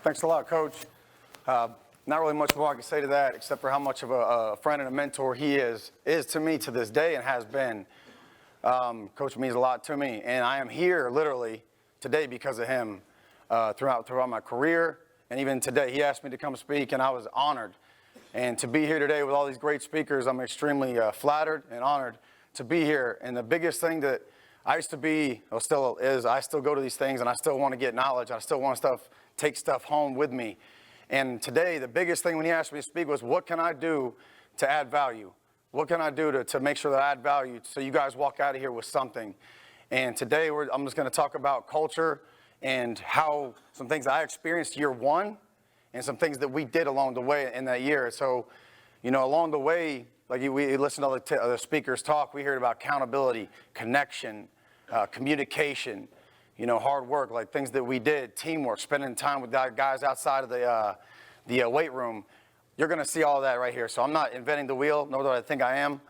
Thanks a lot, Coach. Not really much more I can say to that, except for how much of a friend and a mentor he is to me to this day and has been. Coach means a lot to me, and I am here literally today because of him. Throughout my career, and even today, he asked me to come speak, and I was honored. And to be here today with all these great speakers, I'm extremely flattered and honored to be here. And the biggest thing that I used to be, or still is, I still go to these things, and I still want to get knowledge. I still want to take stuff home with me. And today, the biggest thing when he asked me to speak was, what can I do to add value? What can I do to make sure that I add value so you guys walk out of here with something? And today, I'm just going to talk about culture and how some things I experienced year one and some things that we did along the way in that year. So, along the way, like we listened to other speakers talk, we heard about accountability, connection, communication, hard work, like things that we did, teamwork, spending time with guys outside of the weight room. You're going to see all that right here. So I'm not inventing the wheel, nor do I think I am,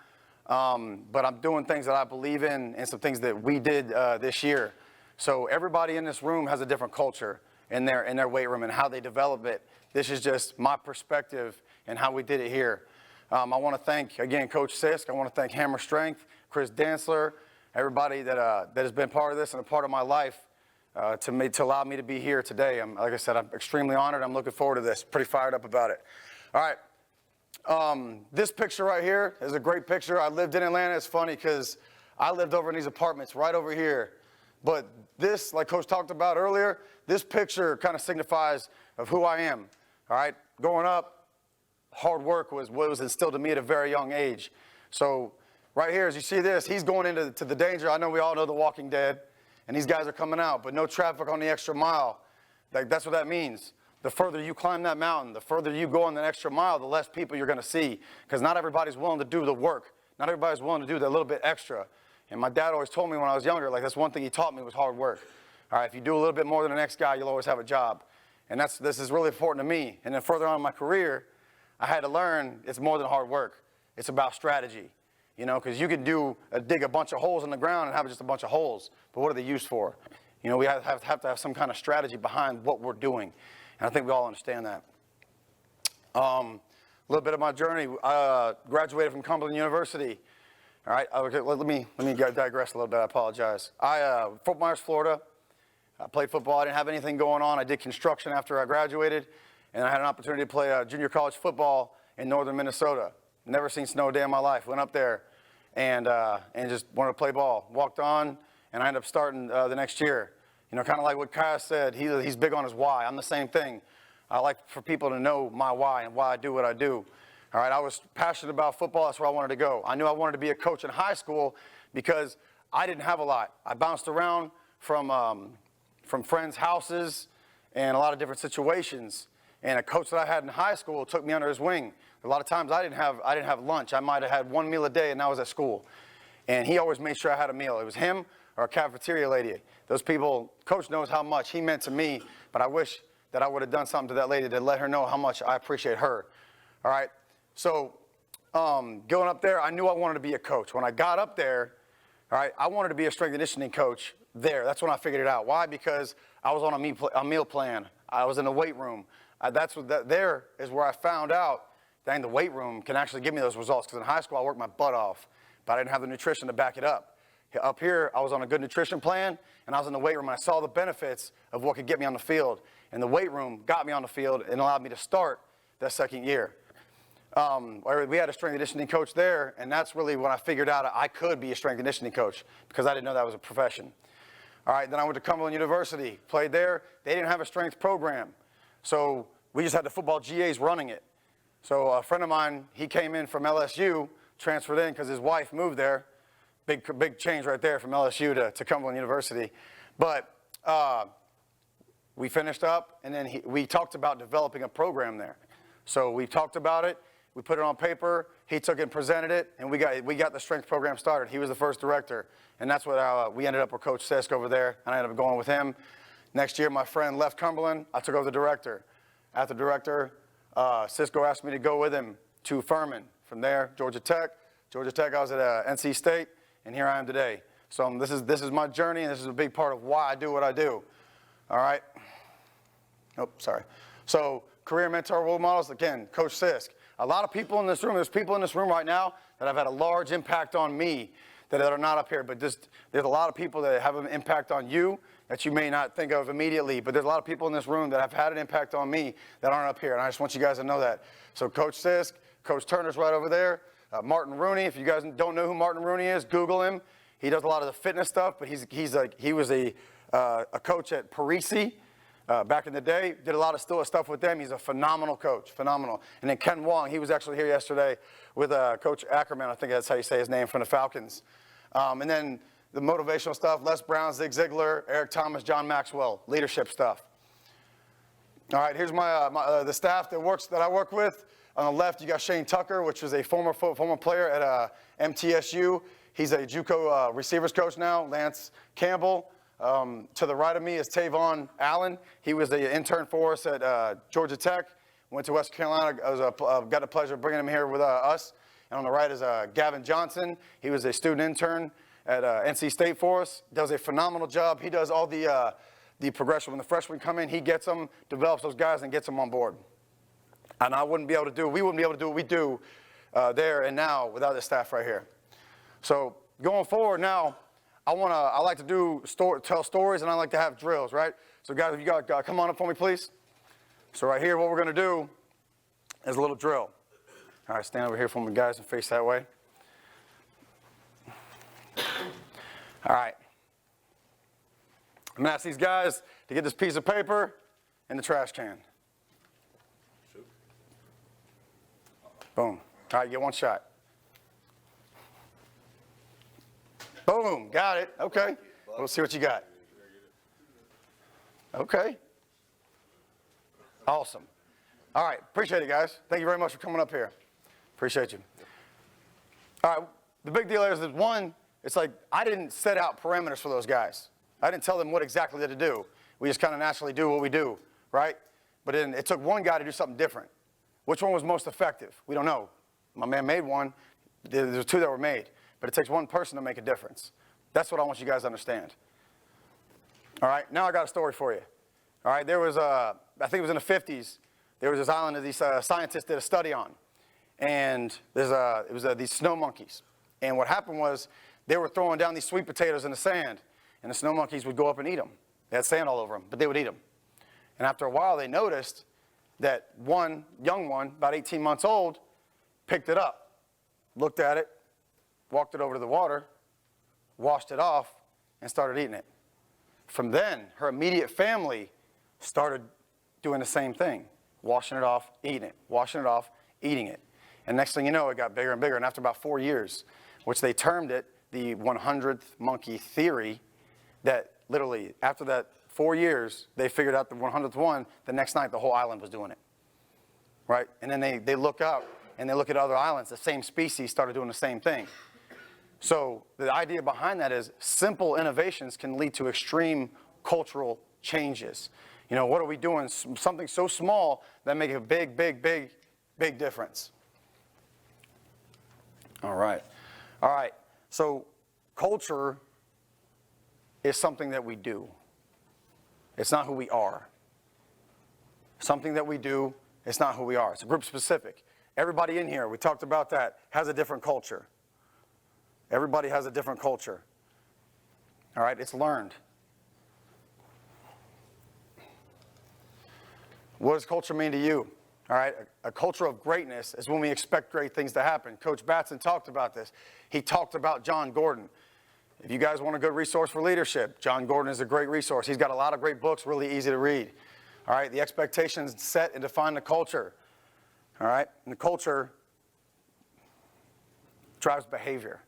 but I'm doing things that I believe in and some things that we did this year. So everybody in this room has a different culture in their weight room and how they develop it. This is just my perspective and how we did it here. I want to thank, again, Coach Sisk. I want to thank Hammer Strength, Chris Dantzler, everybody that has been part of this and a part of my life to allow me to be here today. Like I said, I'm extremely honored. I'm looking forward to this. Pretty fired up about it. All right. This picture right here is a great picture. I lived in Atlanta. It's funny because I lived over in these apartments right over here. But this, like Coach talked about earlier, this picture kind of signifies of who I am, all right? Growing up, hard work was what was instilled in me at a very young age. So right here, as you see this, he's going into the danger. I know we all know The Walking Dead, and these guys are coming out, but no traffic on the extra mile. That's what that means. The further you climb that mountain, the further you go on the extra mile, the less people you're going to see, because not everybody's willing to do the work. Not everybody's willing to do that little bit extra. And my dad always told me when I was younger, that's one thing he taught me was hard work. All right, if you do a little bit more than the next guy, you'll always have a job. And this is really important to me. And then further on in my career, I had to learn it's more than hard work. It's about strategy, because you can dig a bunch of holes in the ground and have just a bunch of holes. But what are they used for? We have to have some kind of strategy behind what we're doing. And I think we all understand that. A little bit of my journey. I graduated from Cumberland University. All right, okay, let me digress a little bit. I apologize. Fort Myers, Florida. I played football. I didn't have anything going on. I did construction after I graduated, and I had an opportunity to play junior college football in northern Minnesota. Never seen snow a day in my life. Went up there and just wanted to play ball. Walked on, and I ended up starting the next year. Kind of like what Kyle said. He's big on his why. I'm the same thing. I like for people to know my why and why I do what I do. All right, I was passionate about football. That's where I wanted to go. I knew I wanted to be a coach in high school because I didn't have a lot. I bounced around from friends' houses and a lot of different situations. And a coach that I had in high school took me under his wing. A lot of times I didn't have lunch. I might have had one meal a day, and that was at school. And he always made sure I had a meal. It was him or a cafeteria lady. Those people, Coach knows how much he meant to me, but I wish that I would have done something to that lady to let her know how much I appreciate her. All right. So going up there, I knew I wanted to be a coach. When I got up there, all right, I wanted to be a strength and conditioning coach there. That's when I figured it out. Why? Because I was on a meal plan. I was in the weight room. There is where I found out that in the weight room can actually give me those results. Because in high school, I worked my butt off, but I didn't have the nutrition to back it up. Up here, I was on a good nutrition plan, and I was in the weight room, and I saw the benefits of what could get me on the field. And the weight room got me on the field and allowed me to start that second year. We had a strength and conditioning coach there, and that's really when I figured out I could be a strength and conditioning coach because I didn't know that was a profession. All right, then I went to Cumberland University, played there. They didn't have a strength program, so we just had the football GAs running it. So a friend of mine, he came in from LSU, transferred in because his wife moved there. Big change right there from LSU to Cumberland University. But we finished up, and then we talked about developing a program there. So we talked about it. We put it on paper. He took it and presented it, and we got the strength program started. He was the first director, and that's what we ended up with Coach Sisk over there, and I ended up going with him. Next year, my friend left Cumberland. I took over the director. After director, Cisco asked me to go with him to Furman. From there, Georgia Tech. I was at NC State, and here I am today. So this is my journey, and this is a big part of why I do what I do. All right. Oh, sorry. So career mentor role models, again, Coach Sisk. A lot of people in this room, there's people in this room right now that have had a large impact on me that are not up here, but there's a lot of people that have an impact on you that you may not think of immediately, but there's a lot of people in this room that have had an impact on me that aren't up here, and I just want you guys to know that. So Coach Sisk, Coach Turner's right over there, Martin Rooney, if you guys don't know who Martin Rooney is, Google him. He does a lot of the fitness stuff, but he was a coach at Parisi back in the day, did a lot of stuff with them. He's a phenomenal coach, phenomenal. And then Ken Wong, he was actually here yesterday with Coach Ackerman, I think that's how you say his name, from the Falcons. And then the motivational stuff, Les Brown, Zig Ziglar, Eric Thomas, John Maxwell, leadership stuff. All right, here's the staff that I work with. On the left, you got Shane Tucker, which was a former player at MTSU. He's a JUCO receivers coach now. Lance Campbell. To the right of me is Tavon Allen. He was an intern for us at Georgia Tech. Went to West Carolina. Got the pleasure of bringing him here with us. And on the right is Gavin Johnson. He was a student intern at NC State for us. Does a phenomenal job. He does all the progression. When the freshmen come in, he gets them, develops those guys, and gets them on board. And we wouldn't be able to do what we do there and now without this staff right here. So going forward now, I like to tell stories, and I like to have drills, right? So guys, if you got come on up for me, please. So right here, what we're going to do is a little drill. All right, stand over here for me, guys, and face that way. All right. I'm going to ask these guys to get this piece of paper in the trash can. Boom. All right, get one shot. Boom, got it. Okay. We'll see what you got. Okay. Awesome. All right, appreciate it, guys. Thank you very much for coming up here. Appreciate you. All right, the big deal is that one, it's like I didn't set out parameters for those guys. I didn't tell them what exactly to do. We just kind of naturally do what we do, right? But then it took one guy to do something different. Which one was most effective? We don't know. My man made one. There's two that were made. But it takes one person to make a difference. That's what I want you guys to understand. All right, now I got a story for you. All right, there was, I think it was in the 50s, there was this island that these scientists did a study on. And it was these snow monkeys. And what happened was they were throwing down these sweet potatoes in the sand, and the snow monkeys would go up and eat them. They had sand all over them, but they would eat them. And after a while, they noticed that one young one, about 18 months old, picked it up, looked at it, walked it over to the water, washed it off, and started eating it. From then, her immediate family started doing the same thing, washing it off, eating it, washing it off, eating it. And next thing you know, it got bigger and bigger. And after about 4 years, which they termed it the 100th monkey theory, that literally after that 4 years, they figured out the 100th one. The next night, the whole island was doing it, right? And then they look out and they look at other islands. The same species started doing the same thing. So the idea behind that is simple innovations can lead to extreme cultural changes. You know, what are we doing? Something so small that make a big, big, big, big difference. All right. All right. So culture is something that we do. It's not who we are. Something that we do, it's not who we are. It's a group specific. Everybody in here, we talked about that, has a different culture. Everybody has a different culture. All right, it's learned. What does culture mean to you? All right, a culture of greatness is when we expect great things to happen. Coach Batson talked about this. He talked about John Gordon. If you guys want a good resource for leadership, John Gordon is a great resource. He's got a lot of great books, really easy to read. All right, the expectations set and define the culture. All right, and the culture drives behavior.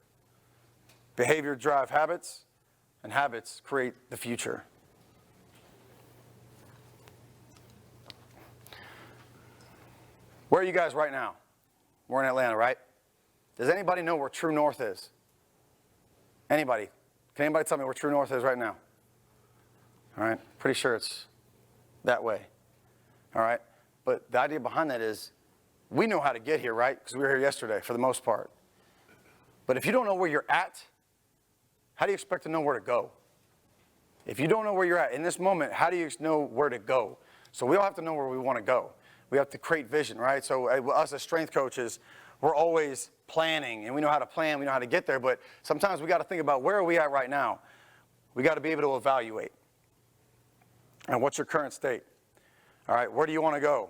Behavior drives habits, and habits create the future. Where are you guys right now? We're in Atlanta, right? Does anybody know where True North is? Anybody? Can anybody tell me where True North is right now? All right, pretty sure it's that way. All right, but the idea behind that is we know how to get here, right? Because we were here yesterday for the most part. But if you don't know where you're at, how do you expect to know where to go? If you don't know where you're at in this moment, how do you know where to go? So we all have to know where we want to go. We have to create vision, right? So us as strength coaches, we're always planning, and we know how to plan, we know how to get there, but sometimes we got to think about where are we at right now. We got to be able to evaluate. And what's your current state? All right, where do you want to go?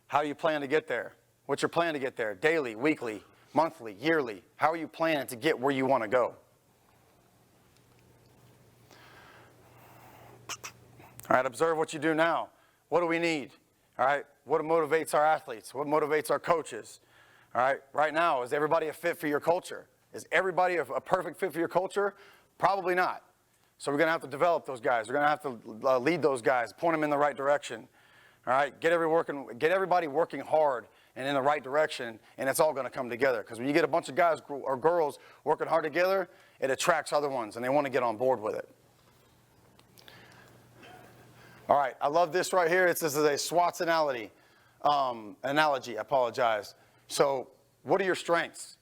How do you plan to get there? What's your plan to get there? Daily, weekly, monthly, yearly? How are you planning to get where you want to go? All right, observe what you do now. What do we need? All right, what motivates our athletes? What motivates our coaches? All right, right now, is everybody a fit for your culture? Is everybody a perfect fit for your culture? Probably not. So we're going to have to develop those guys. We're going to have to lead those guys, point them in the right direction. All right, get everybody working hard and in the right direction, and it's all going to come together. Because when you get a bunch of guys or girls working hard together, it attracts other ones, and they want to get on board with it. All right, I love this right here. This is a SWATs analogy. So what are your strengths?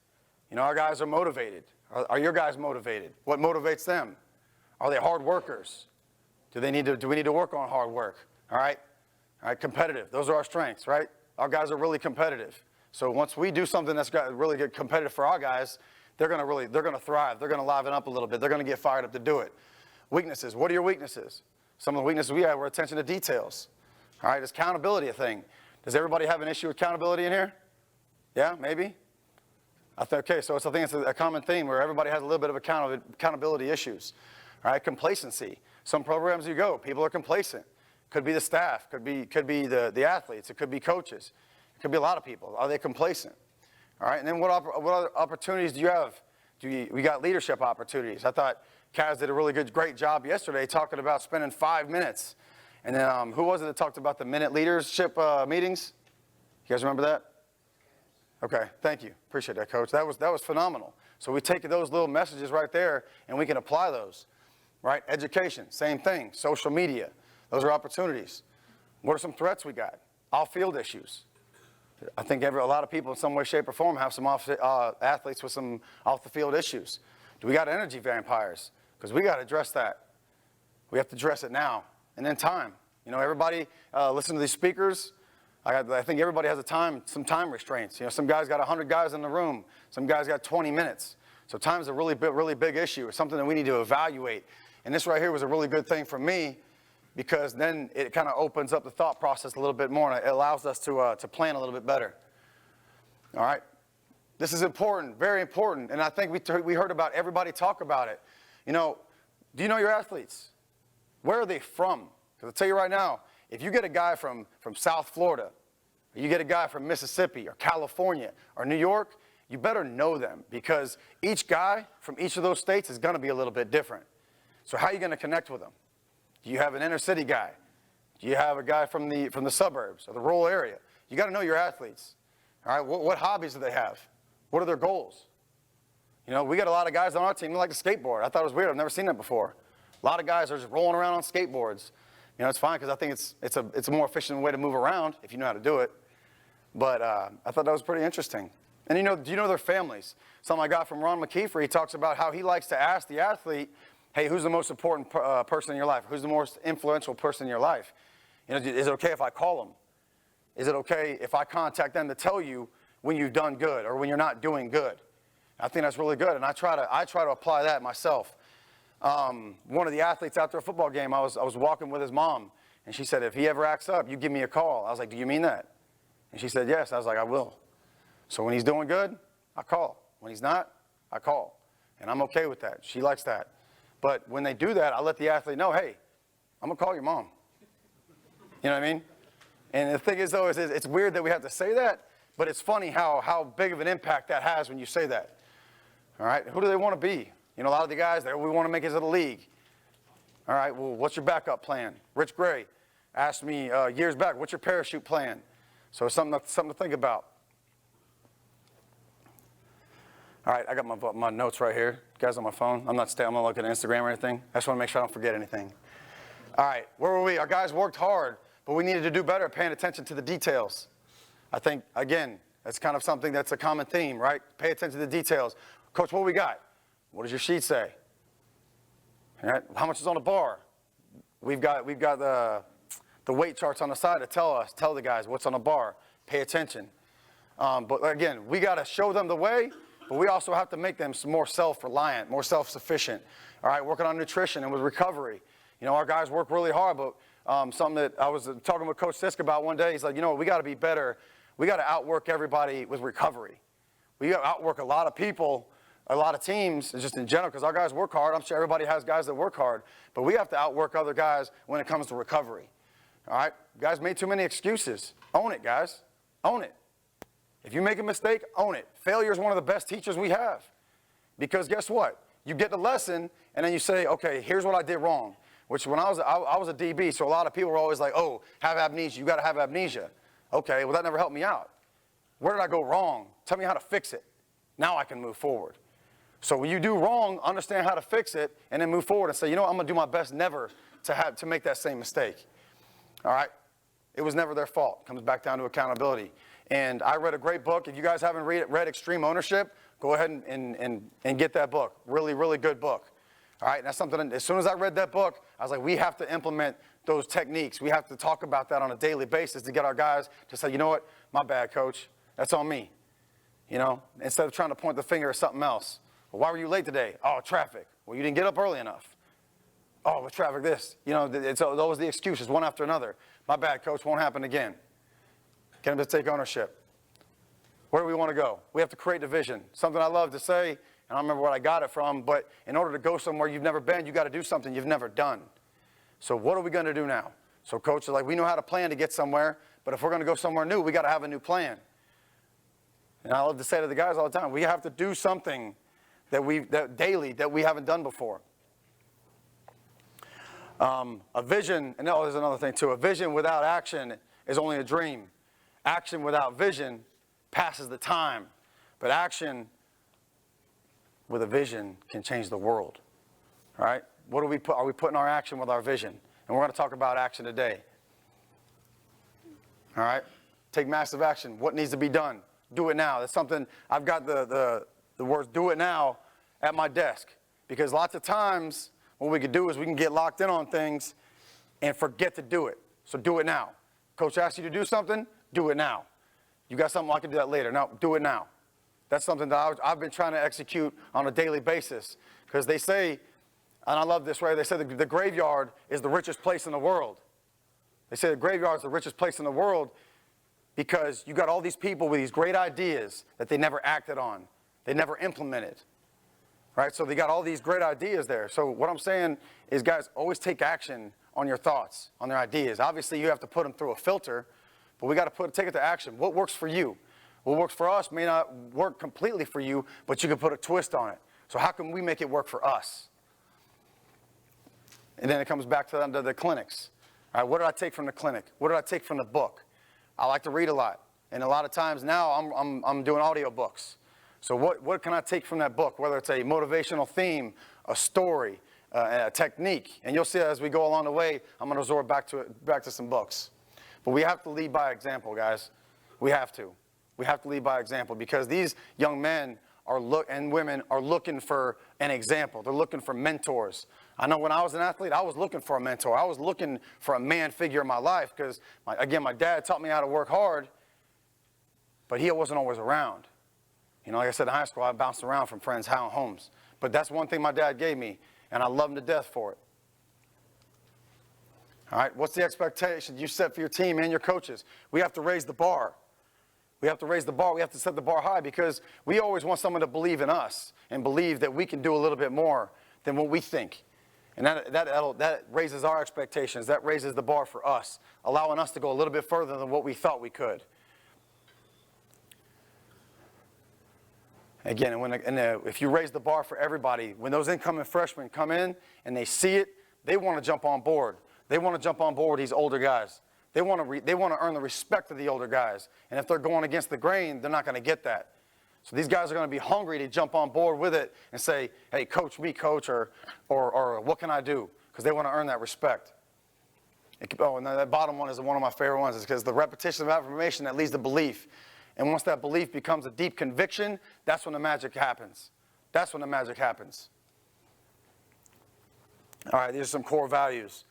You know, our guys are motivated. Are your guys motivated? What motivates them? Are they hard workers? Do we need to work on hard work? All right, competitive. Those are our strengths, right? Our guys are really competitive. So once we do something that's got really good competitive for our guys, they're going to thrive. They're going to liven up a little bit. They're going to get fired up to do it. Weaknesses. What are your weaknesses? Some of the weaknesses we have were attention to details. All right, is accountability a thing? Does everybody have an issue with accountability in here? Yeah, maybe? Okay, so I think it's a common theme where everybody has a little bit of accountability issues. All right, complacency. Some programs you go, people are complacent. Could be the staff, could be the athletes, it could be coaches. It could be a lot of people. Are they complacent? All right, and then what other opportunities do you have? We got leadership opportunities. I thought Kaz did a great job yesterday talking about spending 5 minutes. And then who was it that talked about the minute leadership meetings? You guys remember that? Okay, thank you. Appreciate that, Coach. That was phenomenal. So we take those little messages right there and we can apply those. Right? Education, same thing. Social media, those are opportunities. What are some threats we got? Off-field issues. I think a lot of people in some way, shape, or form have some athletes with some off-the-field issues. Do we got energy vampires? Because we got to address that. We have to address it now. And then time. You know, everybody listen to these speakers. I think everybody has some time restraints. You know, some guys got 100 guys in the room. Some guys got 20 minutes. So time is a really big issue. It's something that we need to evaluate. And this right here was a really good thing for me because then it kind of opens up the thought process a little bit more and it allows us to plan a little bit better. All right? This is important, very important. And I think we heard about everybody talk about it. You know, do you know your athletes? Where are they from? Because I'll tell you right now, if you get a guy from South Florida, or you get a guy from Mississippi or California or New York, you better know them because each guy from each of those states is going to be a little bit different. So how are you going to connect with them? Do you have an inner city guy? Do you have a guy from the suburbs or the rural area? You got to know your athletes. All right, what hobbies do they have? What are their goals? You know, we got a lot of guys on our team who like to skateboard. I thought it was weird. I've never seen that before. A lot of guys are just rolling around on skateboards. You know, it's fine because I think it's a more efficient way to move around if you know how to do it. But I thought that was pretty interesting. And do you know their families? Something I got from Ron McKeefer. He talks about how he likes to ask the athlete, hey, who's the most important person in your life? Who's the most influential person in your life? You know, is it okay if I call them? Is it okay if I contact them to tell you when you've done good or when you're not doing good? I think that's really good, and I try to apply that myself. One of the athletes after a football game, I was walking with his mom, and she said, if he ever acts up, you give me a call. I was like, do you mean that? And she said, yes. I was like, I will. So when he's doing good, I call. When he's not, I call. And I'm okay with that. She likes that. But when they do that, I let the athlete know, hey, I'm going to call your mom. You know what I mean? And the thing is, though, it's weird that we have to say that, but it's funny how big of an impact that has when you say that. All right? Who do they want to be? You know, a lot of the guys, we want to make it to the league. All right, well, what's your backup plan? Rich Gray asked me years back, what's your parachute plan? So it's something to think about. All right, I got my notes right here. Guys on my phone. I'm not looking at Instagram or anything. I just want to make sure I don't forget anything. All right, where were we? Our guys worked hard, but we needed to do better paying attention to the details. I think, again, that's kind of something that's a common theme, right? Pay attention to the details. Coach, what we got? What does your sheet say? All right, how much is on the bar? We've got the the weight charts on the side to tell the guys what's on the bar. Pay attention. But again, we got to show them the way, but we also have to make them more self-reliant, more self-sufficient. All right, working on nutrition and with recovery. You know, our guys work really hard, but something that I was talking with Coach Sisk about one day, he's like, you know, we got to be better. We got to outwork everybody with recovery. We got to outwork a lot of people, a lot of teams, just in general, because our guys work hard. I'm sure everybody has guys that work hard, but we have to outwork other guys when it comes to recovery. All right, guys made too many excuses. Own it, guys. Own it. If you make a mistake, own it. Failure is one of the best teachers we have, because guess what? You get the lesson, and then you say, okay, here's what I did wrong. Which when I was a DB, so a lot of people were always like, oh, have amnesia. You got to have amnesia. Okay, well, that never helped me out. Where did I go wrong? Tell me how to fix it. Now I can move forward. So when you do wrong, understand how to fix it, and then move forward and say, you know what, I'm going to do my best never to make that same mistake. All right? It was never their fault. It comes back down to accountability. And I read a great book. If you guys haven't read Extreme Ownership, go ahead and get that book. Really, really good book. All right, and that's something, as soon as I read that book, I was like, we have to implement those techniques. We have to talk about that on a daily basis to get our guys to say, you know what, my bad, coach. That's on me. You know, instead of trying to point the finger at something else. Well, why were you late today? Oh, traffic. Well, you didn't get up early enough. Oh, with traffic this. You know, it's always the excuses, one after another. My bad, coach, won't happen again. Get them to take ownership. Where do we want to go? We have to create a vision. Something I love to say, and I don't remember where I got it from, but in order to go somewhere you've never been, you got to do something you've never done. So what are we going to do now? So coach is like, we know how to plan to get somewhere, but if we're going to go somewhere new, we got to have a new plan. And I love to say to the guys all the time, we have to do something daily that we haven't done before. A vision, and there's another thing too. A vision without action is only a dream. Action without vision passes the time, but action with a vision can change the world. All right? What do we put? Are we putting our action with our vision? And we're going to talk about action today. All right? Take massive action. What needs to be done? Do it now. That's something, I've got the words do it now at my desk, because lots of times what we can do is we can get locked in on things and forget to do it. So do it now. Coach asks you to do something, do it now. You got something, I can do that later. No, do it now. That's something that I've been trying to execute on a daily basis, because they say, and I love this, right? They say the graveyard is the richest place in the world. They say the graveyard is the richest place in the world because you got all these people with these great ideas that they never acted on. They never implemented. Right? So they got all these great ideas there. So what I'm saying is, guys, always take action on your thoughts, on their ideas. Obviously, you have to put them through a filter, but we got to take it to action. What works for you? What works for us may not work completely for you, but you can put a twist on it. So how can we make it work for us? And then it comes back to the clinics. All right, what did I take from the clinic? What did I take from the book? I like to read a lot. And a lot of times now I'm doing audio books. So what can I take from that book? Whether it's a motivational theme, a story, a technique. And you'll see as we go along the way, I'm going to resort back to some books. But we have to lead by example, guys. We have to. We have to lead by example, because these young men and women are looking for an example. They're looking for mentors. I know when I was an athlete, I was looking for a mentor. I was looking for a man figure in my life because, my dad taught me how to work hard, but he wasn't always around. You know, like I said, in high school, I bounced around from friends' homes. But that's one thing my dad gave me, and I love him to death for it. All right, what's the expectation you set for your team and your coaches? We have to raise the bar. We have to raise the bar. We have to set the bar high, because we always want someone to believe in us and believe that we can do a little bit more than what we think. And that raises our expectations. That raises the bar for us, allowing us to go a little bit further than what we thought we could. Again, if you raise the bar for everybody, when those incoming freshmen come in and they see it, they want to jump on board. They want to jump on board with these older guys. They want to earn the respect of the older guys. And if they're going against the grain, they're not going to get that. So these guys are going to be hungry to jump on board with it and say, hey, coach me, coach, or what can I do? Because they want to earn that respect. And that bottom one is one of my favorite ones, is because the repetition of affirmation that leads to belief. And once that belief becomes a deep conviction, that's when the magic happens. That's when the magic happens. All right, these are some core values.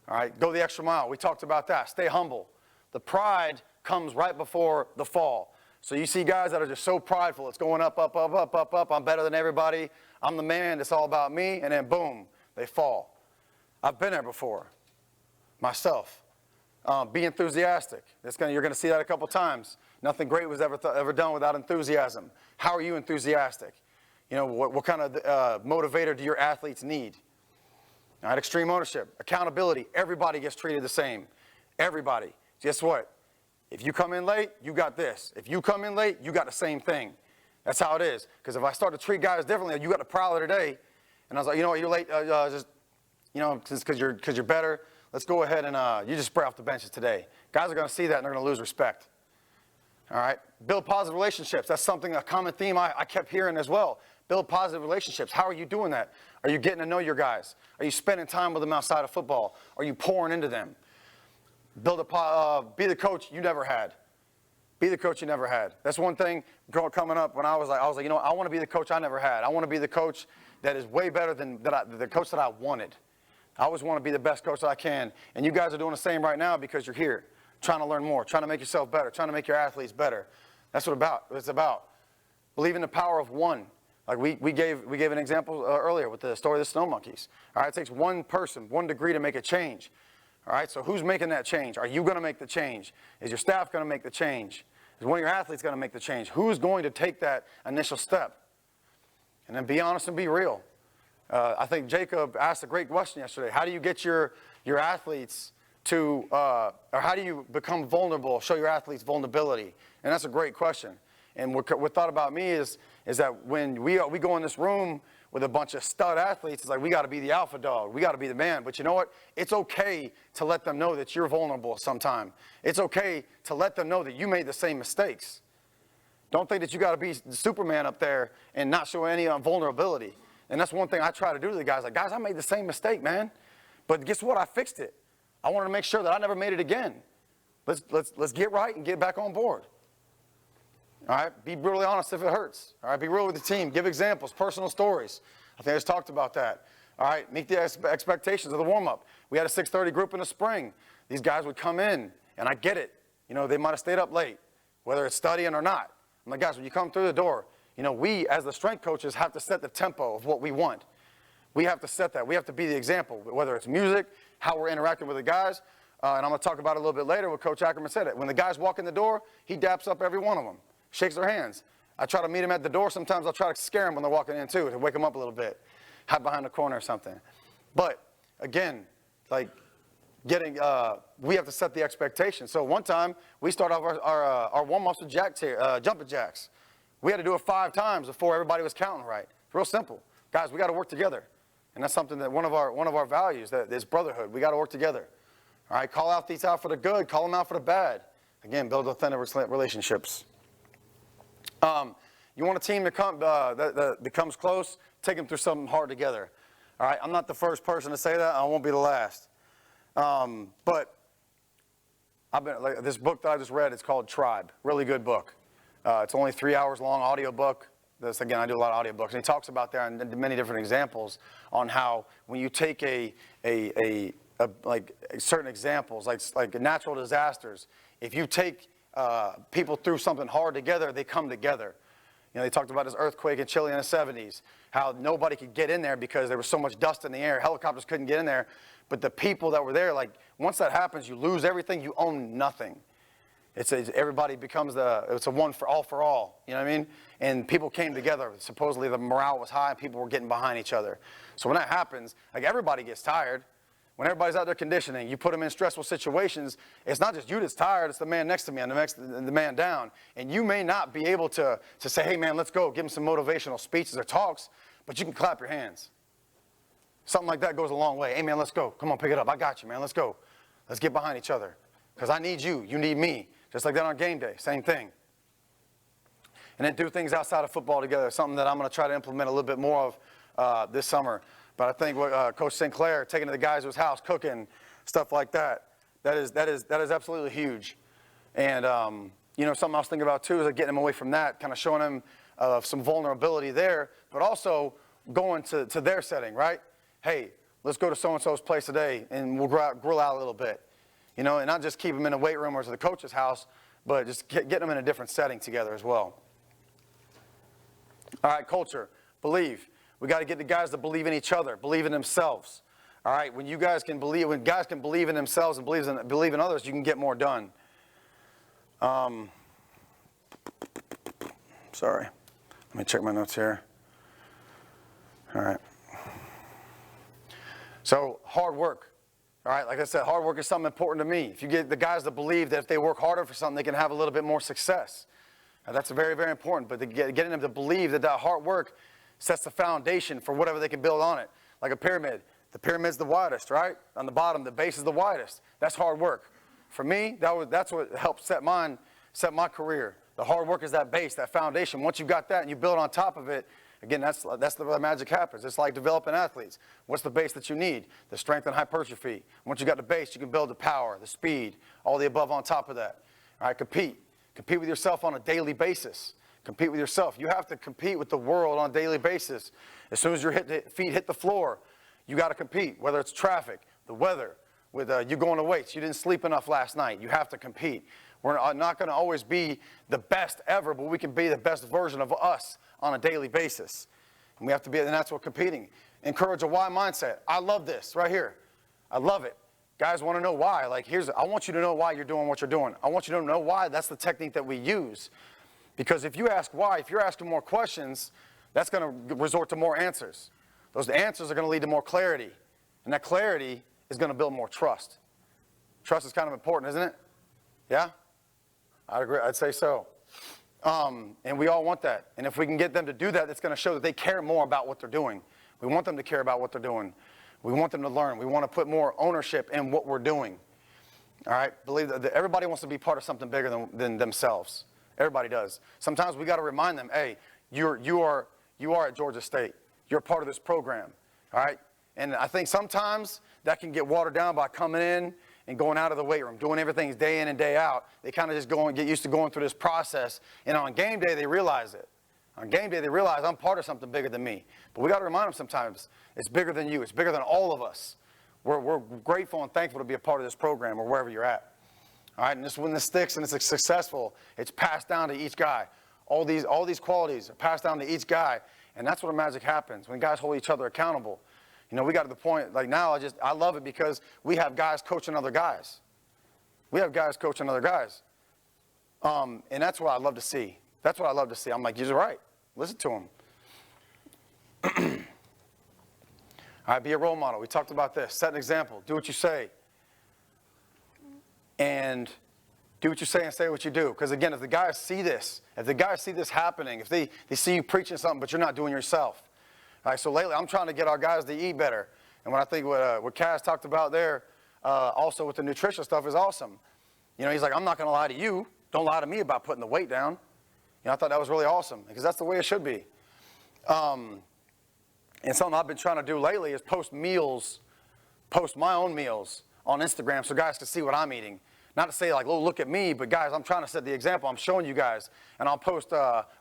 All right, go the extra mile. We talked about that. Stay humble. The pride comes right before the fall. So you see guys that are just so prideful. It's going up, up, up, up, up, up. I'm better than everybody. I'm the man. It's all about me. And then boom, they fall. I've been there before myself. Be enthusiastic. You're going to see that a couple times. Nothing great was ever done without enthusiasm. How are you enthusiastic? You know, what kind of motivator do your athletes need? All right, extreme ownership, accountability. Everybody gets treated the same. Everybody. Guess what? If you come in late, you got this. If you come in late, you got the same thing. That's how it is. Because if I start to treat guys differently, you got the prowler today, and I was like, you know what, you're late, just, you know, because you're better. Let's go ahead and you just spray off the benches today. Guys are going to see that and they're going to lose respect. All right, build positive relationships. That's a common theme I kept hearing as well. Build positive relationships. How are you doing that? Are you getting to know your guys? Are you spending time with them outside of football? Are you pouring into them? Be the coach you never had. Be the coach you never had. That's one thing coming up when I was like, you know, I want to be the coach I never had. I want to be the coach that is way better than the coach that I wanted. I always want to be the best coach that I can. And you guys are doing the same right now because you're here, trying to learn more, trying to make yourself better, trying to make your athletes better. That's what it's about. Believe in the power of one. Like we gave an example earlier with the story of the snow monkeys. All right, it takes one person, 1 degree to make a change. All right, so who's making that change? Are you going to make the change? Is your staff going to make the change? Is one of your athletes going to make the change? Who's going to take that initial step? And then be honest and be real. I think Jacob asked a great question yesterday. How do you get your athletes to, or how do you become vulnerable, show your athletes vulnerability? And that's a great question. And what thought about me is that when we go in this room with a bunch of stud athletes, it's like we got to be the alpha dog. We got to be the man. But you know what? It's okay to let them know that you're vulnerable sometime. It's okay to let them know that you made the same mistakes. Don't think that you got to be the Superman up there and not show any vulnerability. And that's one thing I try to do to the guys. Like, guys, I made the same mistake, man. But guess what? I fixed it. I wanted to make sure that I never made it again. Let's get right and get back on board. All right, be brutally honest if it hurts. All right, be real with the team. Give examples, personal stories. I think I just talked about that. All right, meet the expectations of the warm-up. We had a 6:30 group in the spring. These guys would come in, and I get it. You know, they might have stayed up late, whether it's studying or not. I'm like, guys, when you come through the door, you know, we as the strength coaches have to set the tempo of what we want. We have to set that. We have to be the example, whether it's music, how we're interacting with the guys. And I'm going to talk about it a little bit later what Coach Ackerman said. When the guys walk in the door, he daps up every one of them. Shakes their hands. I try to meet them at the door. Sometimes I'll try to scare them when they're walking in too, to wake them up a little bit. Hide behind the corner or something. But again, like we have to set the expectation. So one time we start off our warm-ups with jumping jacks. We had to do it 5 times before everybody was counting right. It's real simple. Guys, we got to work together. And that's something that one of our values, that is brotherhood. We got to work together. All right, call athletes out for the good, call them out for the bad. Again, build authentic relationships. You want a team that becomes close, take them through something hard together. All right, I'm not the first person to say that. I won't be the last. But this book that I just read, it's called Tribe. Really good book. It's only 3 hours long, audio book. Again, I do a lot of audiobooks. And he talks about there and many different examples on how when you take like certain examples, like natural disasters, if you take people through something hard together, they come together. You know, they talked about this earthquake in Chile in the 70s, how nobody could get in there because there was so much dust in the air. Helicopters couldn't get in there. But the people that were there, like, once that happens, you lose everything, you own nothing. Everybody becomes it's a one for all, you know what I mean? And people came together. Supposedly the morale was high and people were getting behind each other. So when that happens, like, everybody gets tired. When everybody's out there conditioning, you put them in stressful situations, it's not just you that's tired, it's the man next to me and the man down. And you may not be able to say, hey man, let's go, give them some motivational speeches or talks, but you can clap your hands. Something like that goes a long way. Hey man, let's go. Come on, pick it up. I got you, man. Let's go. Let's get behind each other. Because I need you. You need me. Just like that on game day. Same thing. And then do things outside of football together. Something that I'm going to try to implement a little bit more of this summer. But I think what Coach Sinclair, taking to the guys to his house, cooking, stuff like that, that is absolutely huge. And, you know, something I was thinking about too is like getting them away from that, kind of showing them some vulnerability there, but also going to their setting, right? Hey, let's go to so-and-so's place today and we'll grill out a little bit. You know, and not just keep them in the weight room or to the coach's house, but just get them in a different setting together as well. All right, culture, believe. We got to get the guys to believe in each other, believe in themselves. All right, when guys can believe in themselves and believe in others, you can get more done. Sorry, let me check my notes here. All right. So hard work. All right, like I said, hard work is something important to me. If you get the guys to believe that if they work harder for something, they can have a little bit more success. Now, that's very, very important. But getting them to believe that hard work sets the foundation for whatever they can build on it. Like a pyramid. The pyramid's the widest, right? On the bottom, the base is the widest. That's hard work. For me, that's what helped set my career. The hard work is that base, that foundation. Once you got that and you build on top of it, again, that's where the magic happens. It's like developing athletes. What's the base that you need? The strength and hypertrophy. Once you got the base, you can build the power, the speed, all the above on top of that. All right, compete. Compete with yourself on a daily basis. Compete with yourself. You have to compete with the world on a daily basis. As soon as your feet hit the floor, you got to compete, whether it's traffic, the weather, with you going to weights. You didn't sleep enough last night. You have to compete. We're not going to always be the best ever, but we can be the best version of us on a daily basis. And we have to be, and that's what competing. Encourage a why mindset. I love this right here. I love it. Guys want to know why. Like, I want you to know why you're doing what you're doing. I want you to know why. That's the technique that we use. Because if you ask why, if you're asking more questions, that's going to resort to more answers. Those answers are going to lead to more clarity. And that clarity is going to build more trust. Trust is kind of important, isn't it? Yeah? I'd agree. I'd say so. And we all want that. And if we can get them to do that, it's going to show that they care more about what they're doing. We want them to care about what they're doing. We want them to learn. We want to put more ownership in what we're doing. All right? Believe that everybody wants to be part of something bigger than themselves. Everybody does. Sometimes we got to remind them, hey, you are at Georgia State. You're part of this program. All right? And I think sometimes that can get watered down by coming in and going out of the weight room, doing everything day in and day out. They kind of just get used to going through this process. And on game day, they realize it. On game day, they realize I'm part of something bigger than me. But we got to remind them sometimes, it's bigger than you. It's bigger than all of us. We're grateful and thankful to be a part of this program or wherever you're at. All right, and when this sticks and it's successful, it's passed down to each guy. All these qualities are passed down to each guy. And that's where the magic happens, when guys hold each other accountable. You know, we got to the point, like now, I love it because we have guys coaching other guys. We have guys coaching other guys. And that's what I love to see. That's what I love to see. I'm like, you're right. Listen to him. All right, be a role model. We talked about this. Set an example. Do what you say. And do what you say and say what you do. Because again, if the guys see this happening, if they see you preaching something but you're not doing yourself. All right, so lately I'm trying to get our guys to eat better. And what I think what Kaz talked about there, also with the nutrition stuff, is awesome. You know, he's like, I'm not going to lie to you. Don't lie to me about putting the weight down. You know, I thought that was really awesome because that's the way it should be. And something I've been trying to do lately is post my own meals on Instagram so guys can see what I'm eating. Not to say like, oh, look at me, but guys, I'm trying to set the example. I'm showing you guys, and I'll post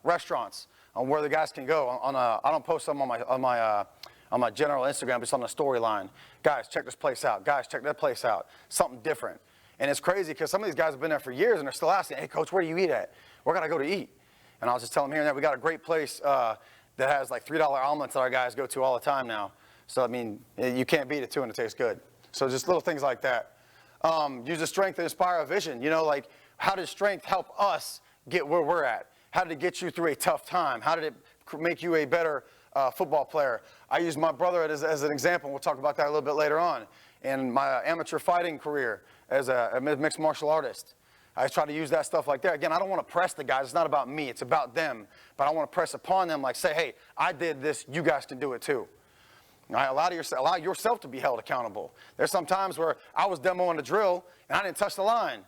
restaurants on where the guys can go. I don't post them on my general Instagram, just on the storyline. Guys, check this place out. Guys, check that place out. Something different. And it's crazy because some of these guys have been there for years and they're still asking, hey, coach, where do you eat at? Where can I go to eat? And I'll just tell them here and there, we got a great place that has like $3 omelets that our guys go to all the time now. So, I mean, you can't beat it too, and it tastes good. So just little things like that. Use the strength to inspire a vision. You know, like, how did strength help us get where we're at? How did it get you through a tough time? How did it make you a better football player? I use my brother as an example. We'll talk about that a little bit later on. In my amateur fighting career as a mixed martial artist, I try to use that stuff like that. Again, I don't want to press the guys. It's not about me. It's about them. But I want to press upon them, like say, hey, I did this. You guys can do it too. All right, allow yourself to be held accountable. There's some times where I was demoing the drill and I didn't touch the line.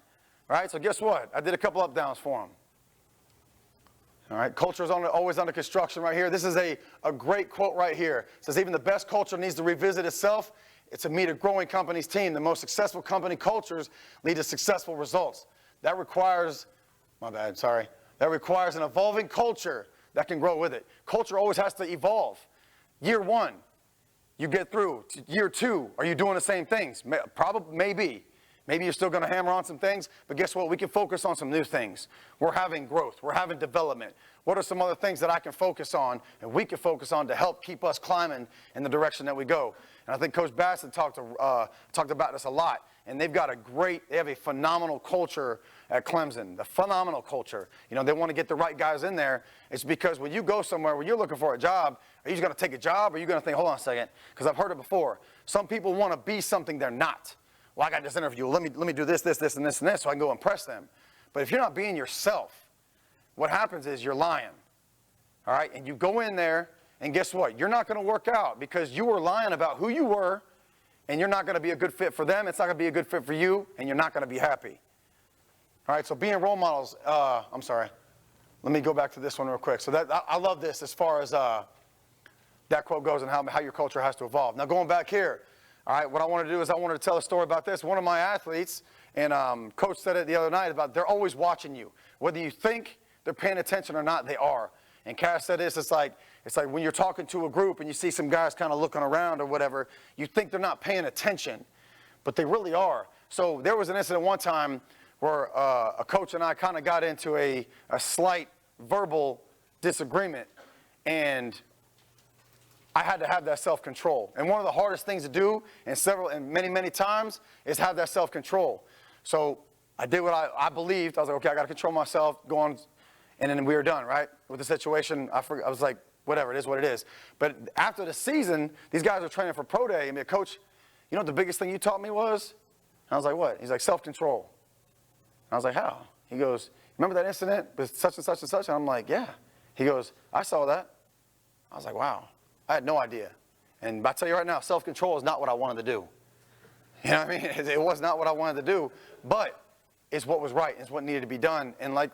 Right? So guess what? I did a couple up downs for them. All right, culture is always under construction right here. This is a great quote right here. It says, even the best culture needs to revisit itself. It's to meet a growing company's team. The most successful company cultures lead to successful results. That requires an evolving culture that can grow with it. Culture always has to evolve. Year one, You get through to year 2. Are you doing the same things? Probably, maybe. Maybe you're still going to hammer on some things, but guess what? We can focus on some new things. We're having growth. We're having development. What are some other things that I can focus on and we can focus on to help keep us climbing in the direction that we go? And I think Coach Bassett talked about this a lot. And they have a phenomenal culture at Clemson, the phenomenal culture. You know, they want to get the right guys in there. It's because when you go somewhere, when you're looking for a job, are you just going to take a job or are you going to think, hold on a second, because I've heard it before. Some people want to be something they're not. Well, I got this interview. Let me do this, this, and this, and this so I can go impress them. But if you're not being yourself, what happens is you're lying. All right? And you go in there, and guess what? You're not going to work out because you were lying about who you were, and you're not going to be a good fit for them. It's not going to be a good fit for you, and you're not going to be happy. All right? So being role models, I'm sorry. Let me go back to this one real quick. So I love this as far as that quote goes and how your culture has to evolve. Now, going back here. All right, what I want to do is I wanted to tell a story about this. One of my athletes, and Coach said it the other night, about they're always watching you. Whether you think they're paying attention or not, they are. And Cass said this, it's like when you're talking to a group and you see some guys kind of looking around or whatever, you think they're not paying attention, but they really are. So there was an incident one time where a coach and I kind of got into a slight verbal disagreement, and I had to have that self-control. And one of the hardest things to do, and many times, is have that self-control. So I did what I believed. I was like, okay, I got to control myself, go on. And then we were done, right? With the situation, I was like, whatever, it is what it is. But after the season, these guys are training for pro day. And Coach, you know what the biggest thing you taught me was? And I was like, what? He's like, self-control. And I was like, how? He goes, remember that incident with such and such and such? And I'm like, yeah. He goes, I saw that. I was like, wow. I had no idea. And I tell you right now, self-control is not what I wanted to do. You know what I mean? It was not what I wanted to do, but it's what was right. It's what needed to be done. And like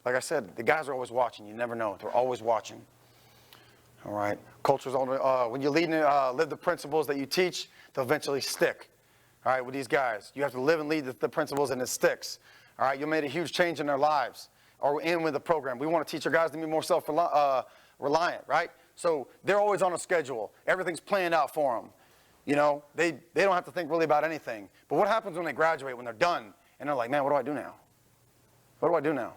I said, the guys are always watching. You never know. They're always watching. All right. Culture's on. When you live the principles that you teach, they'll eventually stick. All right, with these guys. You have to live and lead the principles, and it sticks. All right, you made a huge change in their lives or in with the program. We want to teach our guys to be more self-reliant, right? So they're always on a schedule. Everything's planned out for them. You know, they don't have to think really about anything. But what happens when they graduate, when they're done, and they're like, man, what do I do now? What do I do now?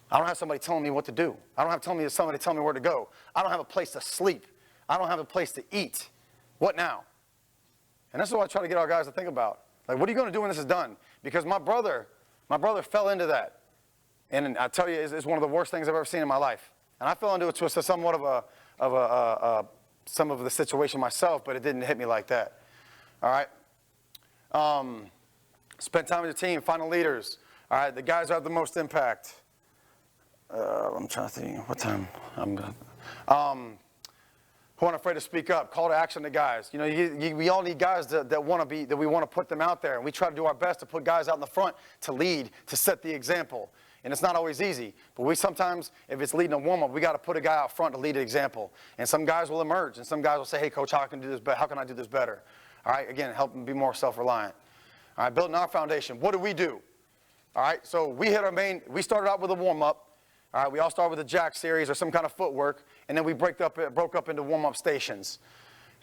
I don't have somebody telling me what to do. I don't have somebody telling me where to go. I don't have a place to sleep. I don't have a place to eat. What now? And that's what I try to get our guys to think about. Like, what are you going to do when this is done? Because my brother fell into that. And I tell you, it's one of the worst things I've ever seen in my life. And I fell into it to somewhat of some of the situation myself, but it didn't hit me like that. All right. Spend time with your team, final leaders. All right, the guys who have the most impact. I'm trying to think. What time? I'm good. Who aren't afraid to speak up? Call to action to guys. You know, we all need guys that we want to put them out there, and we try to do our best to put guys out in the front to lead, to set the example. And it's not always easy, but we sometimes, if it's leading a warm-up, we got to put a guy out front to lead an example. And some guys will emerge, and some guys will say, hey, Coach, how can I do this better? All right, again, help them be more self-reliant. All right, building our foundation. What do we do? All right, so we started out with a warm-up. All right, we all start with a jack series or some kind of footwork, and then we broke up into warm-up stations.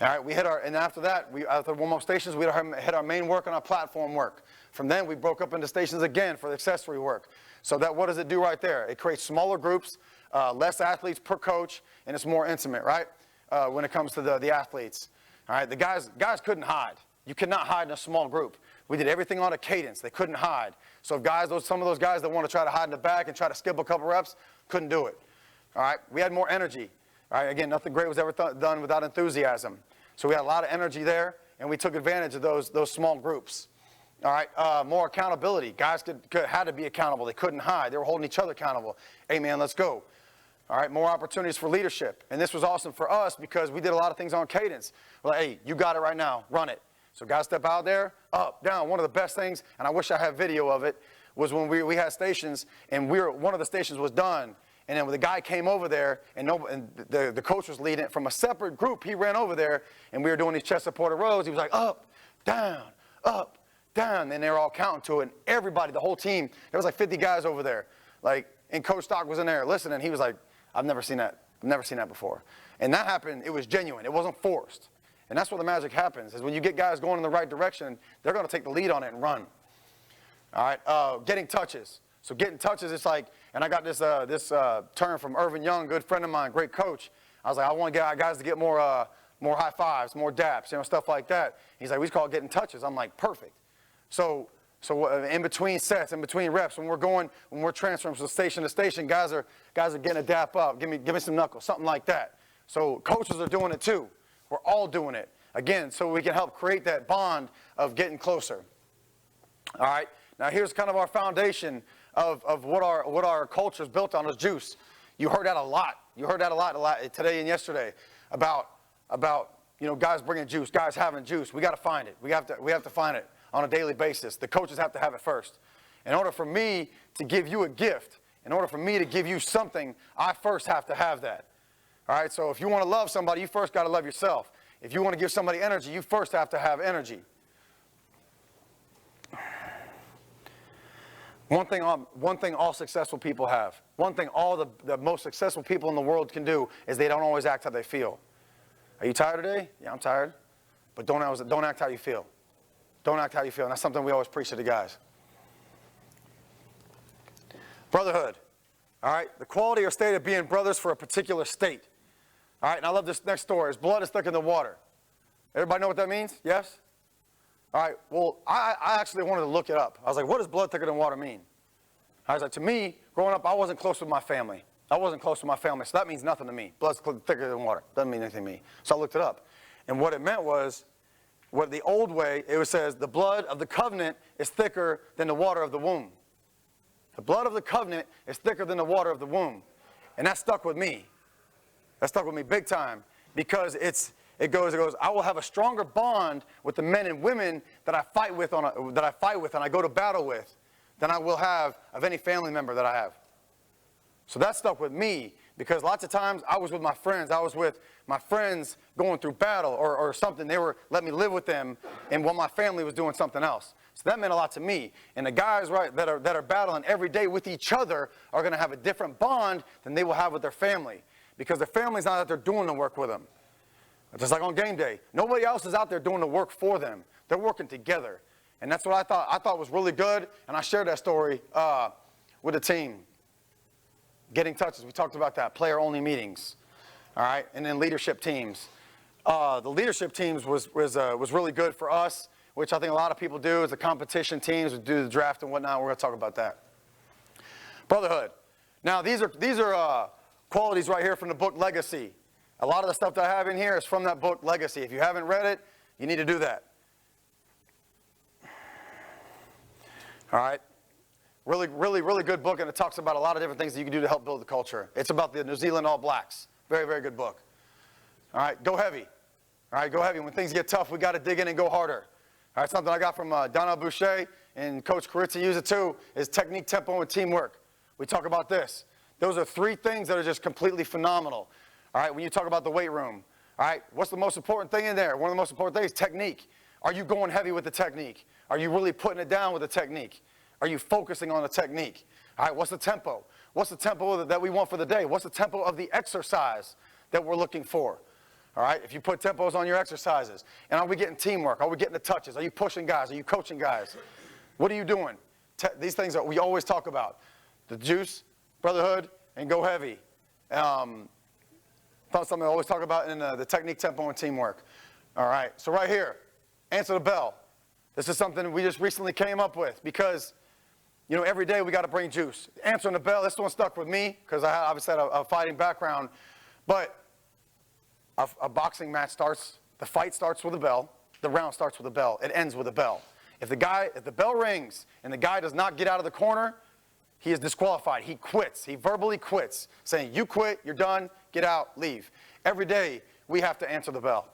All right, and after that, after warm-up stations, we hit our main work and our platform work. From then, we broke up into stations again for the accessory work. So what does it do right there? It creates smaller groups, less athletes per coach, and it's more intimate, right? When it comes to the athletes. All right, the guys couldn't hide. You cannot hide in a small group. We did everything on a cadence. They couldn't hide. So some of those guys that want to try to hide in the back and try to skip a couple reps couldn't do it. All right, we had more energy. All right, again, nothing great was ever done without enthusiasm. So we had a lot of energy there, and we took advantage of those small groups. All right, more accountability. Guys had to be accountable. They couldn't hide. They were holding each other accountable. Hey, man, let's go. All right, more opportunities for leadership. And this was awesome for us because we did a lot of things on cadence. We're like, hey, you got it right now. Run it. So guys step out there, up, down. One of the best things, and I wish I had video of it, was when we had stations, and one of the stations was done. And then when the guy came over there, and the coach was leading it from a separate group, he ran over there, and we were doing these chest supported rows. He was like, up, down, and they were all counting to it. And everybody, the whole team, there was like 50 guys over there. And Coach Stock was in there listening. He was like, I've never seen that before. And that happened, it was genuine. It wasn't forced. And that's where the magic happens, is when you get guys going in the right direction, they're going to take the lead on it and run. All right, getting touches. So getting touches, it's like, and I got this term from Irvin Young, good friend of mine, great coach. I was like, I want guys to get more high fives, more daps, stuff like that. He's like, we just call it getting touches. I'm like, perfect. So in between sets, in between reps, when we're transferring from station to station, guys are getting a dap up. Give me some knuckles, something like that. So coaches are doing it too. We're all doing it. Again, so we can help create that bond of getting closer. All right. Now here's kind of our foundation of what our culture is built on, is juice. You heard that a lot. You heard that a lot today and yesterday about guys bringing juice, guys having juice. We got to find it. We have to find it on a daily basis. The coaches have to have it first. In order for me to give you a gift, in order for me to give you something, I first have to have that. All right. So if you want to love somebody, you first got to love yourself. If you want to give somebody energy, you first have to have energy. One thing all successful people have, one thing all the most successful people in the world can do, is they don't always act how they feel. Are you tired today? Yeah, I'm tired. But don't act how you feel. Don't act how you feel. And that's something we always preach to the guys. Brotherhood. All right, the quality or state of being brothers for a particular state. All right, and I love this next story. His blood is thicker than water. Everybody know what that means? Yes? All right, well, I actually wanted to look it up. I was like, what does blood thicker than water mean? I was like, to me, growing up, I wasn't close with my family. So that means nothing to me. Blood's thicker than water. Doesn't mean anything to me. So I looked it up. And what it meant was, what the old way, it says, the blood of the covenant is thicker than the water of the womb. The blood of the covenant is thicker than the water of the womb. And that stuck with me. That stuck with me big time, because it goes, I will have a stronger bond with the men and women that I fight with and I go to battle with than I will have of any family member that I have. So that stuck with me, because lots of times I was with my friends. I was with my friends going through battle or something. They were letting me live with them, and while my family was doing something else. So that meant a lot to me. And the guys, right, that are battling every day with each other are going to have a different bond than they will have with their family, because their family's not out there doing the work with them. Just like on game day. Nobody else is out there doing the work for them. They're working together. And that's what I thought was really good. And I shared that story with the team. Getting touches, we talked about that. Player-only meetings. All right, and then leadership teams. The leadership teams was really good for us, which I think a lot of people do, is the competition teams, do the draft and whatnot. We're going to talk about that. Brotherhood. Now, these are qualities right here from the book Legacy. A lot of the stuff that I have in here is from that book, Legacy. If you haven't read it, you need to do that. All right? Really, really, really good book, and it talks about a lot of different things that you can do to help build the culture. It's about the New Zealand All Blacks. Very, very good book. All right, go heavy. All right, go heavy. When things get tough, we got to dig in and go harder. All right, something I got from Donna Boucher, and Coach Carizzi used it too, is technique, tempo, and teamwork. We talk about this. Those are three things that are just completely phenomenal. All right, when you talk about the weight room, all right, what's the most important thing in there? One of the most important things is technique. Are you going heavy with the technique? Are you really putting it down with the technique? Are you focusing on the technique? All right, what's the tempo? What's the tempo that we want for the day? What's the tempo of the exercise that we're looking for? All right, if you put tempos on your exercises. And are we getting teamwork? Are we getting the touches? Are you pushing guys? Are you coaching guys? What are you doing? These things that we always talk about. The juice, brotherhood, and go heavy. Something I always talk about in the technique, tempo, and teamwork. All right, so right here, answer the bell. This is something we just recently came up with, because, every day we got to bring juice. Answering the bell, this one stuck with me, because I obviously had a fighting background. But a boxing match the fight starts with a bell, the round starts with a bell, it ends with a bell. If the bell rings and the guy does not get out of the corner, he is disqualified. He quits. He verbally quits, saying, you quit, you're done, get out, leave. Every day, we have to answer the bell.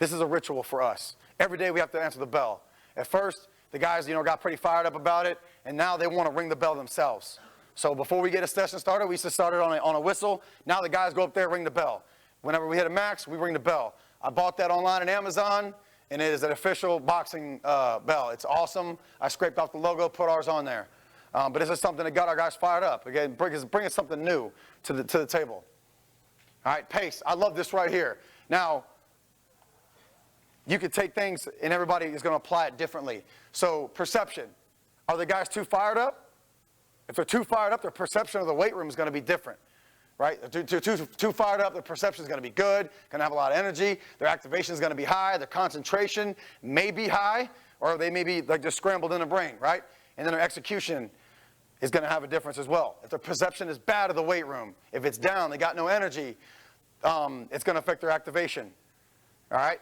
This is a ritual for us. Every day, we have to answer the bell. At first, the guys, got pretty fired up about it, and now they want to ring the bell themselves. So before we get a session started, we used to start it on a whistle. Now the guys go up there, ring the bell. Whenever we hit a max, we ring the bell. I bought that online on Amazon, and it is an official boxing bell. It's awesome. I scraped off the logo, put ours on there. But this is something that got our guys fired up. Again, bringing something new to the table. All right, pace. I love this right here. Now, you could take things and everybody is going to apply it differently. So perception. Are the guys too fired up? If they're too fired up, their perception of the weight room is going to be different, right? If they're too fired up, their perception is going to be good, going to have a lot of energy. Their activation is going to be high. Their concentration may be high, or they may be like just scrambled in the brain, right? And then their execution is going to have a difference as well. If their perception is bad of the weight room, if it's down, they got no energy, it's going to affect their activation, all right?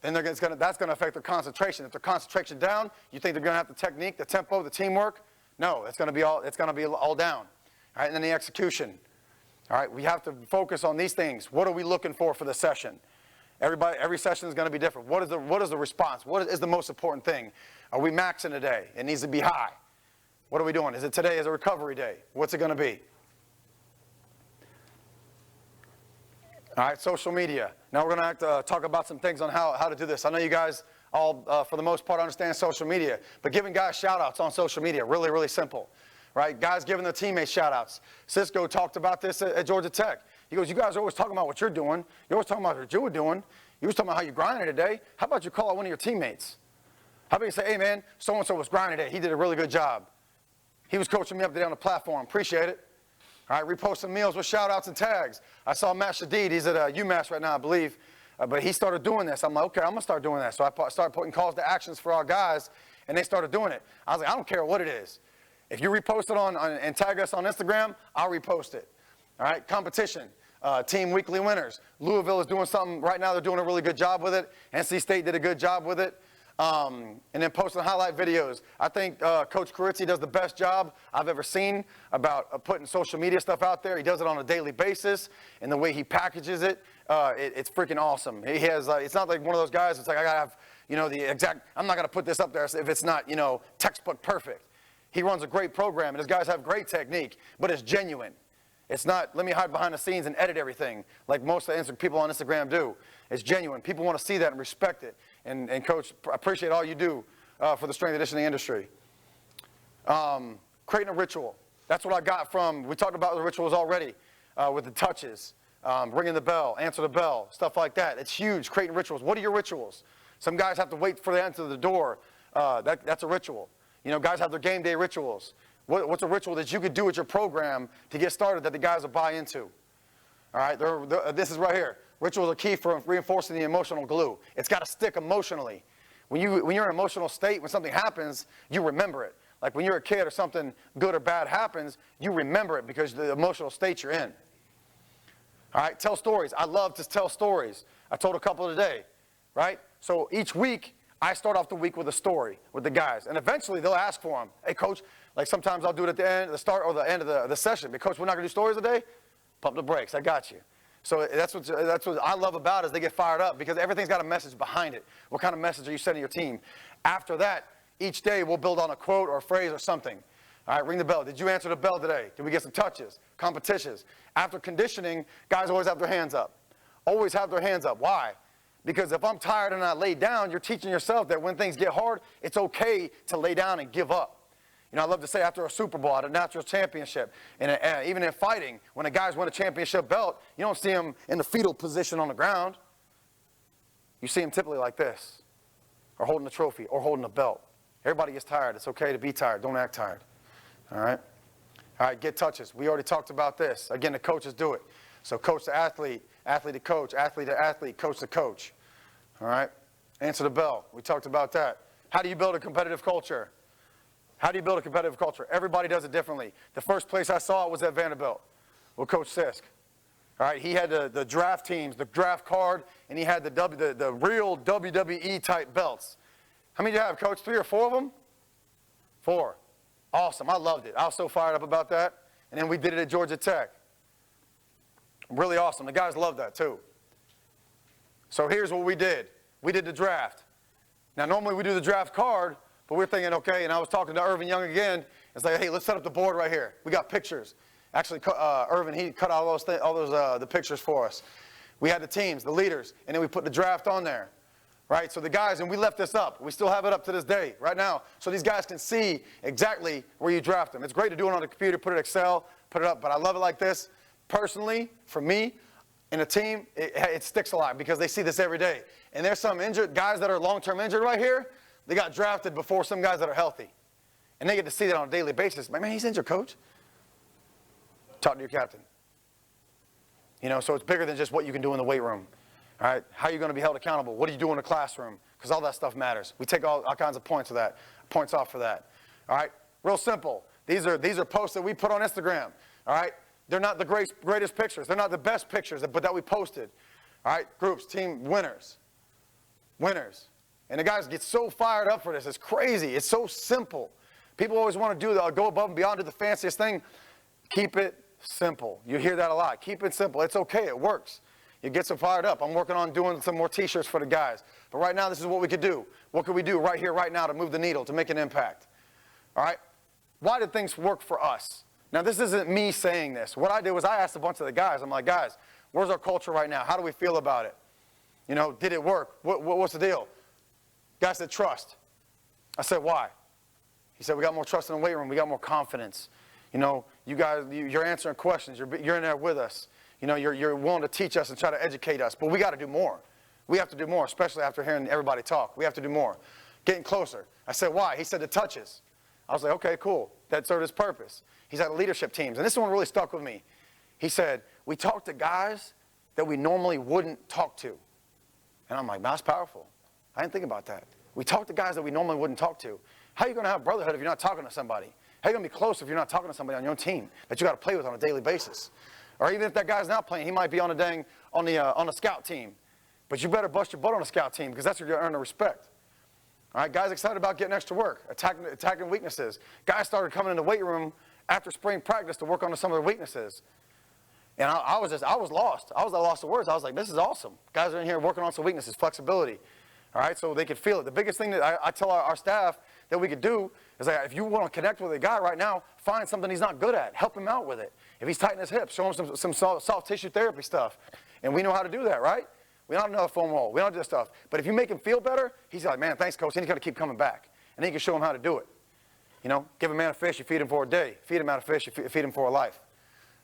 Then that's going to affect their concentration. If their concentration down, you think they're going to have the technique, the tempo, the teamwork? No, it's going to be all down. All right, and then the execution. All right, we have to focus on these things. What are we looking for the session? Every session is going to be different. What is the response? What is the most important thing? Are we maxing today? It needs to be high. What are we doing? Is it today is a recovery day? What's it going to be? All right, social media. Now we're going to have to talk about some things on how to do this. I know you guys all, for the most part, understand social media, but giving guys shout-outs on social media, really, really simple, right? Guys giving their teammates shout-outs. Cisco talked about this at Georgia Tech. He goes, you guys are always talking about what you're doing. You're always talking about what you were doing. You was talking about how you grinded today. How about you call out one of your teammates? How about you say, hey, man, so-and-so was grinding today. He did a really good job. He was coaching me up today on the platform. Appreciate it. All right, repost some meals with shout-outs and tags. I saw Matt Shadid. He's at UMass right now, I believe. But he started doing this. I'm like, okay, I'm going to start doing that. So I started putting calls to actions for our guys, and they started doing it. I was like, I don't care what it is. If you repost it and tag us on Instagram, I'll repost it. All right, competition, team weekly winners. Louisville is doing something right now. They're doing a really good job with it. NC State did a good job with it. And then posting highlight videos. I think Coach Carizzi does the best job I've ever seen about putting social media stuff out there. He does it on a daily basis, and the way he packages it, it's freaking awesome. He has, it's not like one of those guys, it's like I gotta have, the exact, I'm not gonna put this up there if it's not, textbook perfect. He runs a great program, and his guys have great technique, but it's genuine. It's not, let me hide behind the scenes and edit everything like most of the people on Instagram do. It's genuine. People want to see that and respect it. And Coach, I appreciate all you do for the strength and conditioning industry. Creating a ritual. That's what I got from, we talked about the rituals already with the touches, ringing the bell, answer the bell, stuff like that. It's huge, creating rituals. What are your rituals? Some guys have to wait for the answer to the door. That's a ritual. Guys have their game day rituals. What's a ritual that you could do with your program to get started that the guys will buy into? All right, this is right here. Rituals are key for reinforcing the emotional glue. It's got to stick emotionally. When you're in an emotional state, when something happens, you remember it. Like when you're a kid or something good or bad happens, you remember it because of the emotional state you're in. All right, tell stories. I love to tell stories. I told a couple today, right? So each week, I start off the week with a story with the guys, and eventually they'll ask for them. Hey, Coach, like sometimes I'll do it at the end, the start or the end of the session. But Coach, we're not going to do stories today? Pump the brakes. I got you. So that's what I love about it is they get fired up because everything's got a message behind it. What kind of message are you sending your team? After that, each day we'll build on a quote or a phrase or something. All right, ring the bell. Did you answer the bell today? Did we get some touches? Competitions. After conditioning, guys always have their hands up. Always have their hands up. Why? Because if I'm tired and I lay down, you're teaching yourself that when things get hard, it's okay to lay down and give up. I love to say after a Super Bowl, at a national championship, and even in fighting, when a guy's won a championship belt, you don't see him in the fetal position on the ground. You see him typically like this, or holding a trophy, or holding a belt. Everybody gets tired. It's okay to be tired. Don't act tired. All right? All right, get touches. We already talked about this. Again, the coaches do it. So coach to athlete, athlete to coach, athlete to athlete, coach to coach. All right? Answer the bell. We talked about that. How do you build a competitive culture? How do you build a competitive culture? Everybody does it differently. The first place I saw it was at Vanderbilt with Coach Sisk. All right, he had the draft teams, the draft card, and he had the real WWE type belts. How many do you have, Coach? 3 or 4 of them? 4. Awesome. I loved it. I was so fired up about that. And then we did it at Georgia Tech. Really awesome. The guys loved that too. So here's what we did. We did the draft. Now, normally we do the draft card, but we're thinking, okay, and I was talking to Irvin Young again. It's like, hey, let's set up the board right here. We got pictures. Actually, Irvin, he cut out all those the pictures for us. We had the teams, the leaders, and then we put the draft on there, right? So the guys, and we left this up. We still have it up to this day, right now, so these guys can see exactly where you draft them. It's great to do it on the computer, put it in Excel, put it up, but I love it like this. Personally, for me, in a team, it sticks a lot because they see this every day. And there's some injured guys that are long-term injured right here. They got drafted before some guys that are healthy. And they get to see that on a daily basis. Man, he's injured, coach. Talk to your captain. You know, so it's bigger than just what you can do in the weight room. All right, how are you going to be held accountable? What do you do in the classroom? Because all that stuff matters. We take all kinds of points off for that. All right, real simple. These are posts that we put on Instagram. All right, they're not the greatest pictures. They're not the best pictures, but that we posted. All right, groups, team, winners. Winners. And the guys get so fired up for this. It's crazy. It's so simple. People always want to go above and beyond, do the fanciest thing. Keep it simple. You hear that a lot. Keep it simple. It's okay. It works. You get them fired up. I'm working on doing some more T-shirts for the guys. But right now, this is what we could do. What could we do right here, right now to move the needle, to make an impact? All right? Why did things work for us? Now, this isn't me saying this. What I did was I asked a bunch of the guys. I'm like, guys, where's our culture right now? How do we feel about it? You know, did it work? What's the deal? Guy said, trust. I said, why? He said, we got more trust in the weight room. We got more confidence. You know, you guys, you're answering questions. You're in there with us. You know, you're willing to teach us and try to educate us. But we got to do more. We have to do more, especially after hearing everybody talk. We have to do more. Getting closer. I said, why? He said, the touches. I was like, okay, cool. That served its purpose. He's at leadership teams. And this one really stuck with me. He said, we talk to guys that we normally wouldn't talk to. And I'm like, man, that's powerful. I didn't think about that. We talk to guys that we normally wouldn't talk to. How are you going to have brotherhood if you're not talking to somebody? How are you going to be close if you're not talking to somebody on your own team that you got to play with on a daily basis? Or even if that guy's not playing, he might be on a scout team. But you better bust your butt on a scout team because that's where you're going to earn the respect. All right, guys excited about getting extra work, attacking weaknesses. Guys started coming in the weight room after spring practice to work on some of their weaknesses. And I was lost. I was at a loss of words. I was like, this is awesome. Guys are in here working on some weaknesses, flexibility. All right, so they could feel it. The biggest thing that I tell our staff that we could do is like, if you want to connect with a guy right now, find something he's not good at. Help him out with it. If he's tight in his hips, show him some soft tissue therapy stuff. And we know how to do that, right? We don't know foam roll. We don't do that stuff. But if you make him feel better, he's like, man, thanks, coach. And he's got to keep coming back. And then you can show him how to do it. You know, give a man a fish, you feed him for a day. Feed him out of fish, you feed him for a life.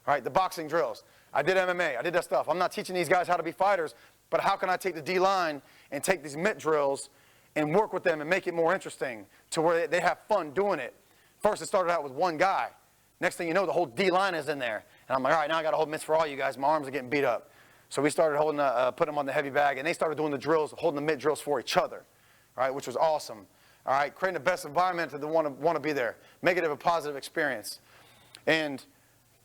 All right, the boxing drills. I did MMA. I did that stuff. I'm not teaching these guys how to be fighters, but how can I take the D-line and take these mitt drills and work with them and make it more interesting to where they have fun doing it. First, it started out with one guy. Next thing you know, the whole D-line is in there. And I'm like, all right, now I got to hold mitts for all you guys. My arms are getting beat up. So we started putting them on the heavy bag, and they started doing the drills, holding the mitt drills for each other, all right, which was awesome. All right, creating the best environment that they want to be there. Make it a positive experience. And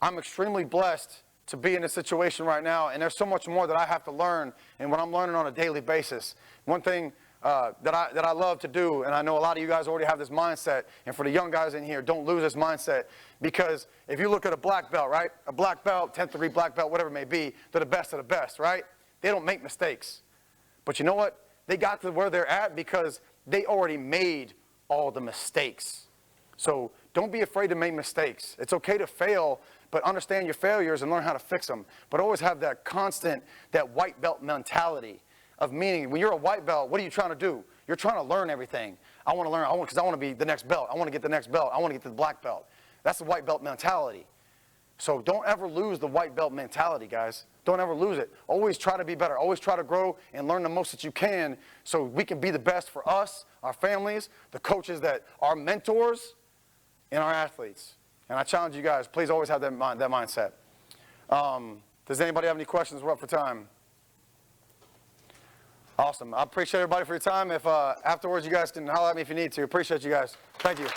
I'm extremely blessed to be in this situation right now, and there's so much more that I have to learn and what I'm learning on a daily basis. One thing that I love to do, and I know a lot of you guys already have this mindset, and for the young guys in here, don't lose this mindset, because if you look at a black belt, right, a black belt, 10th degree black belt, whatever it may be, they're the best of the best, right? They don't make mistakes. But you know what? They got to where they're at because they already made all the mistakes. So don't be afraid to make mistakes. It's okay to fail, but understand your failures and learn how to fix them. But always have that constant, that white belt mentality of meaning. When you're a white belt, what are you trying to do? You're trying to learn everything. I want to learn, because I want to be the next belt. I want to get the next belt. I want to get to the black belt. That's the white belt mentality. So don't ever lose the white belt mentality, guys. Don't ever lose it. Always try to be better. Always try to grow and learn the most that you can so we can be the best for us, our families, the coaches that are mentors, and our athletes. And I challenge you guys, please always have that mindset. Does anybody have any questions? We're up for time. Awesome. I appreciate everybody for your time. If afterwards you guys can holler at me if you need to. Appreciate you guys. Thank you.